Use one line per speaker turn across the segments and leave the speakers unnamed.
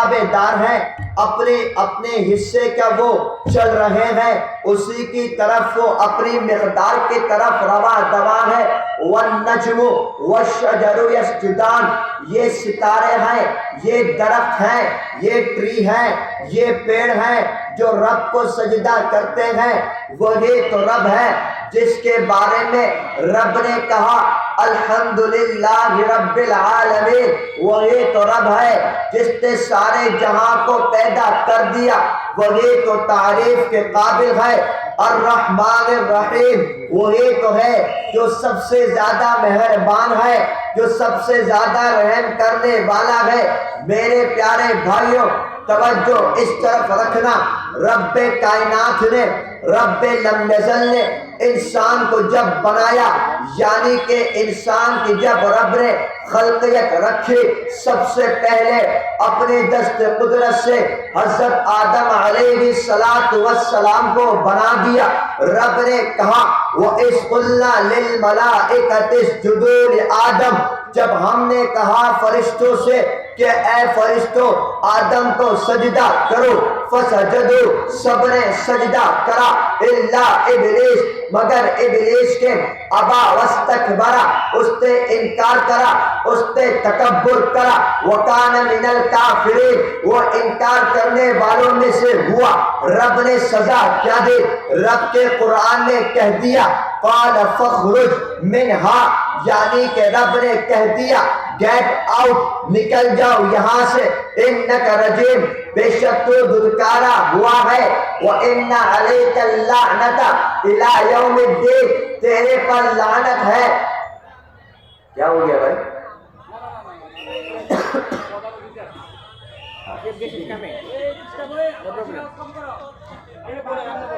تابع دار ہیں، اپنے اپنے حصے کا وہ چل رہے ہیں، اسی کی طرف وہ اپنی مقدار کی طرف رواں دواں ہے۔ والنجم والشجر یسجدان، یہ ستارے ہیں، یہ درخت ہیں، یہ ٹری ہیں، یہ پیڑ ہیں جو رب کو سجدہ کرتے ہیں۔ وہی تو رب ہے جس کے بارے میں رب نے کہا الحمدللہ رب العالمین، وہی تو رب ہے جس نے سارے جہاں کو پیدا کر دیا، وہی تو تعریف کے قابل ہے۔ الرحمن الرحیم، وہی تو ہے جو سب سے زیادہ مہربان ہے، جو سب سے زیادہ رحم کرنے والا ہے۔ میرے پیارے بھائیوں، توجہ اس طرف رکھنا، رب کائنات نے، رب لم یزل نے انسان کو جب بنایا، یعنی کہ انسان کی جب رب نے خلقیت رکھی، سب سے پہلے اپنے دست قدرت سے حضرت آدم علیہ السلام کو بنا دیا۔ رب نے کہا وَإِذْ قُلْنَا لِلْمَلَائِكَةِ اسْجُدُوا لِآدَمَ، جب ہم نے کہا فرشتوں سے کہ اے فرشتوں آدم کو سجدہ کرو، فسجدوا، سب نے سجدہ کرا، الا ابلیس، مگر ابلیس کے ابا واستکبر، اس نے انکار کرا، اس نے تکبر کرا، وکان من الکافرین، وہ انکار کرنے والوں میں سے ہوا۔ رب نے سزا کیا دی؟ رب کے قرآن نے کہہ دیا قال فاخرج منہا، یعنی کہ رب نے کہہ دیا گیٹ آؤٹ، نکل جاؤ یہاں سے، انک رجیم، بے شک تو دھتکارا ہوا ہے، وان علیک اللعنۃ الی یوم الدین، تیرے پر لعنت ہے۔ کیا ہو گیا بھائی؟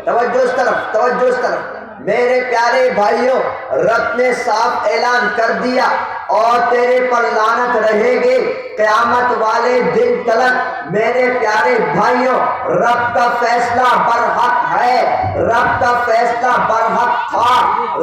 توجہ اس طرف، توجہ اس طرف۔ میرے پیارے بھائیوں، رب نے صاف اعلان کر دیا اور تیرے پر لعنت رہے گی قیامت والے دن تلک۔ میرے پیارے بھائیوں، رب کا فیصلہ برحق ہے، رب کا فیصلہ برحق تھا،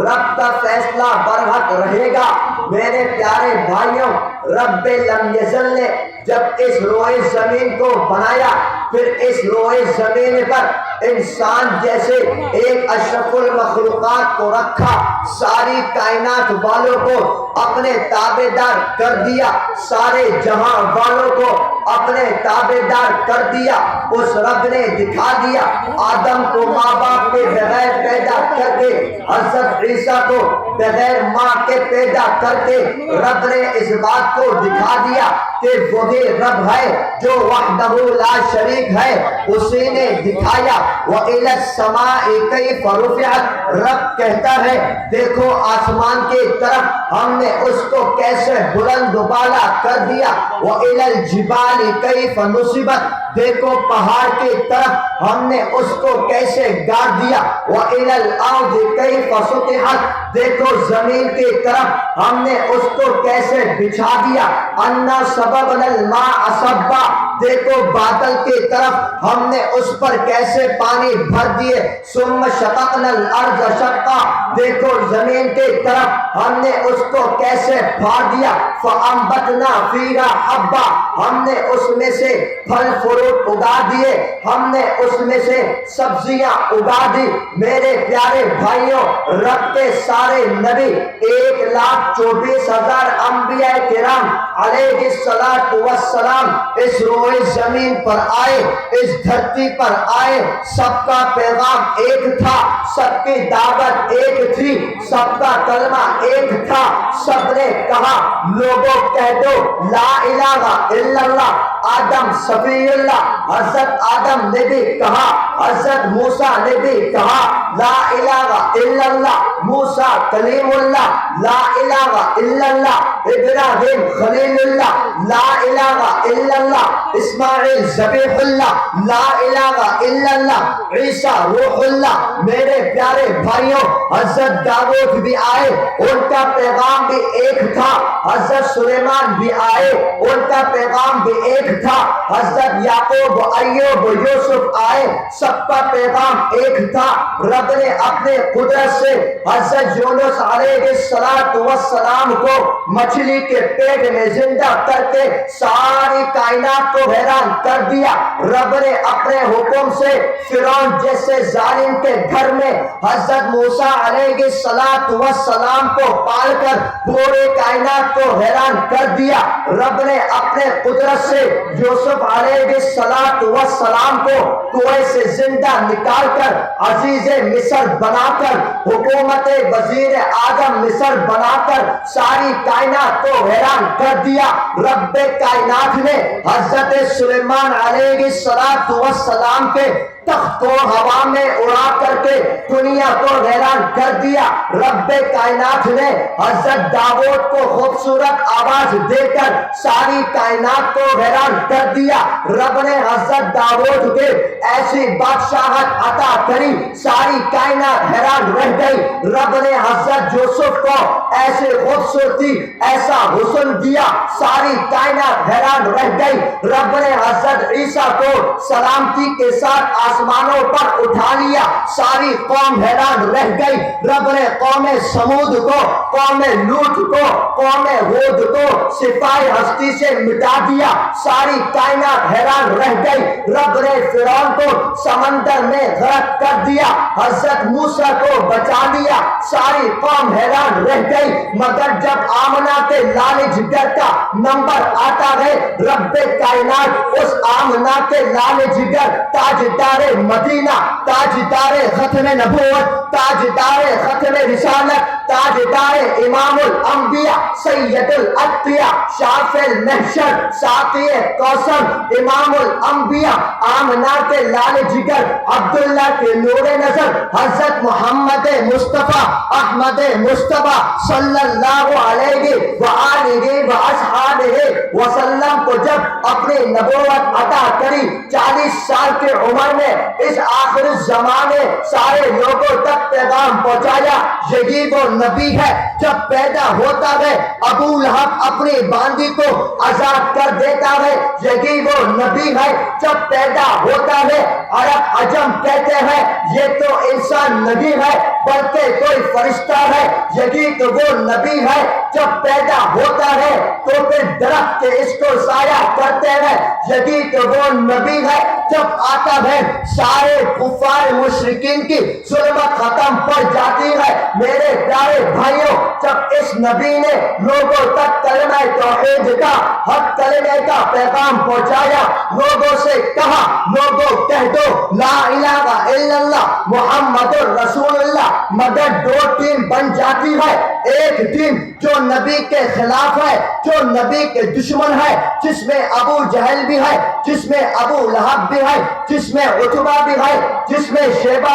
رب کا فیصلہ برحق رہے گا۔ میرے پیارے بھائیوں، رب لم یزل نے جب اس روئے زمین کو بنایا، پھر اس روئے زمین پر انسان جیسے ایک اشرف المخلوقات کو رکھا، ساری کائنات والوں کو اپنے تابع دار کر دیا، سارے جہاں والوں کو اپنے تابع دار کر دیا۔ اس رب نے دکھا دیا آدم کو ماں باپ کے بغیر پیدا کر کے، حضرت عیسیٰ کو بغیر ماں کے پیدا کر کے، رب نے اس بات کو دکھا دیا کہ وہی رب ہے جو وحدہ لا شریک ہے، اسی نے دکھایا۔ وَإِلَى السَّمَاءِ كَيْفَ رُفِعَتْ، رب کہتا ہے دیکھو آسمان کی طرف ہم نے اس کو کیسے بلند و بالا کر دیا۔ وَإِلَى الْجِبَالِ كَيْفَ نُصِبَتْ، دیکھو پہاڑ کی طرف ہم نے اس کو کیسے گاڑ دیا۔ وَإِلَى الْأَرْضِ كَيْفَ سُطِحَتْ، دیکھو زمین کی طرف ہم نے اس کو کیسے بچھا دیا۔ اَنَّا سَبَبْنَا الْمَاءَ صَبًّا، دیکھو بادل کی طرف ہم نے اس پر کیسے پانی بھر دیے۔ ثُمَّ شَقَقْنَا الْأَرْضَ شَقًّا، دیکھو زمین کی طرف ہم نے اس کو کیسے پھاڑ دیا۔ فَأَنبَتْنَا فِيهَا حَبًّا، ہم نے اس میں سے پھل فروٹ اگا دیے، ہم نے اس میں سے سبزیاں اگا دی۔ میرے پیارے بھائیوں، رب کے سارے نبی 1,24,000 انبیاء کرام علیہ السلام اس روئے زمین پر آئے، اس دھرتی پر آئے، سب کا پیغام ایک تھا، سب کی دعوت ایک تھی، سب کا کلمہ ایک تھا۔ سب نے کہا لوگوں کہہ دو لا الہ الا اللہ، آدم صفی اللہ، حضرت آدم نے بھی کہا، حضرت موسیٰ نے بھی کہا لا الہ الا اللہ، موسیٰ کلیم اللہ لا الہ الا اللہ، ابراہیم خلیل اللہ لا الہ الا اللہ، اسماعیل ذبیح اللہ لا الہ الا اللہ، عیسیٰ روح اللہ۔ میرے پیارے بھائیوں، حضرت داؤد بھی آئے، ان کا پیغام بھی ایک تھا، حضرت سلیمان بھی آئے، ان کا پیغام بھی ایک تھا، حضرت یعقوب، ایوب، یوسف آئے، سب کا پیغام ایک تھا۔ رب نے اپنے قدرت سے حضرت یونس علیہ السلام کو مچھلی کے پیٹ میں زندہ کر کے ساری کائنات کو حیران کر دیا. رب نے اپنے حکم سے فرعون جیسے ظالم کے گھر میں حضرت موسیٰ علیہ السلام کو پال کر پورے کائنات کو حیران کر دیا. رب نے اپنے قدرت سے یوسف علیہ السلام کو کنویں سے زندہ نکال کر عزیز مصر بنا کر حکومت وزیر اعظم مصر بنا کر ساری کائنات کو حیران کر دیا. رب کائنات نے حضرت سلیمان علیہ السلام کے تخت کو ہوا میں اڑا کر کے دنیا کو حیران کر دیا. رب کائنات نے حضرت داؤد کو خوبصورت آواز دے کر ساری کائنات کو حیران کر دیا. رب نے حضرت داؤد کے ایسی بادشاہت عطا کری ساری کائنات حیران رہ گئی. رب نے حضرت یوسف کو ایسے خوبصورتی ایسا حسن دیا ساری کائنات حیران رہ گئی. رب نے حضرت عیسیٰ کو سلامتی کے ساتھ آسمانوں پر اٹھا لیا ساری قوم حیران رہ گئی. رب نے قوم سمود کو قوم لوط کو قوم ہود کو صفائے ہستی سے مٹا دیا ساری کائنات حیران رہ گئی. رب نے فرعون کو سمندر میں غرق کر دیا حضرت موسیٰ کو بچا لیا ساری قوم حیران رہ گئی. مگر جب آمنہ کے لال جگر کا نمبر آتا ہے رب کائنات اس آمنہ کے لال جگر تاجدار مدینہ تاجدار ختم نبوت تاجدار ختم رسالت تاجدار امام الانبیاء سید الاتقیاء شافع المحشر ساقی کوثر امام الانبیاء آمنہ کے لال جگر عبداللہ کے نور نظر حضرت محمد مصطفیٰ احمد مصطفیٰ صلی اللہ علیہ وآلہ وآصحابہ وسلم کو جب اپنی نبوت عطا کری 40 سال کی عمر میں اس آخر زمانے سارے لوگوں تک پیغام پہنچایا. یہی وہ نبی ہے جب پیدا ہوتا ہے ابو لہب اپنی باندی کو آزاد کر دیتا ہے. یہی وہ نبی ہے جب پیدا ہوتا ہے عرب عجم کہتے ہیں یہ تو انسان نہیں ہے بلکہ کوئی فرشتہ ہے. یہی تو وہ نبی ہے جب پیدا ہوتا ہے تو پھر درخت کے اس کو سایہ کرتے ہیں. یہی تو وہ نبی ہے جب آتا ہے سارے کفار مشرکین کی ظلمت ختم پڑ جاتی ہے. میرے پیارے بھائیوں جب اس نبی نے لوگوں تک کلمہ توحید کا حق کلمے کا پیغام پہنچایا لوگوں سے کہا لوگوں کہہ دو لا الہ الا اللہ محمد رسول اللہ. مگر 2 ٹیم بن جاتی ہے. ایک ٹیم جو نبی کے خلاف ہے جو نبی کے دشمن ہے جس میں ابو جہل بھی ہے جس میں ابو لہب بھی ہے جس میں عتبہ بھی ہے جس میں شیبہ